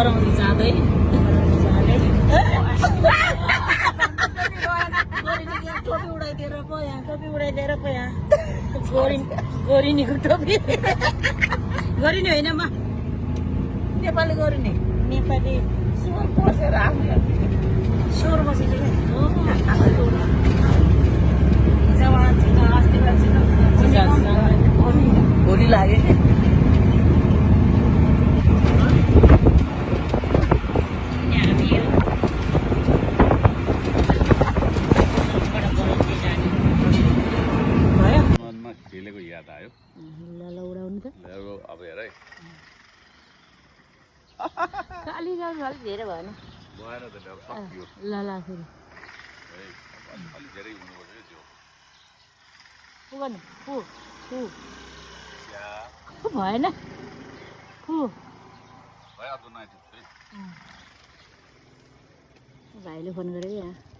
गराउँदै जाँदै टोपी उडाइदिएर पो यहाँ टोपी उडाइदिएर पो यहाँ गोरिनीको टोपी गोरिनी होइन म नेपाली गोरिनी नेपाली स्वर बसेर आफ्नो स्वर बसेको भोलि लाग्यो खेलेको याद आयो ल उडाउनु त अब हेर है अलि धेरै भएन भएन त अब सकियो ल फेरि अलि धेरै हुनुपर्छ त्यो उ गर्नु भएन भयो अब नआइपुग्छ है भाइले फोन गरेको यहाँ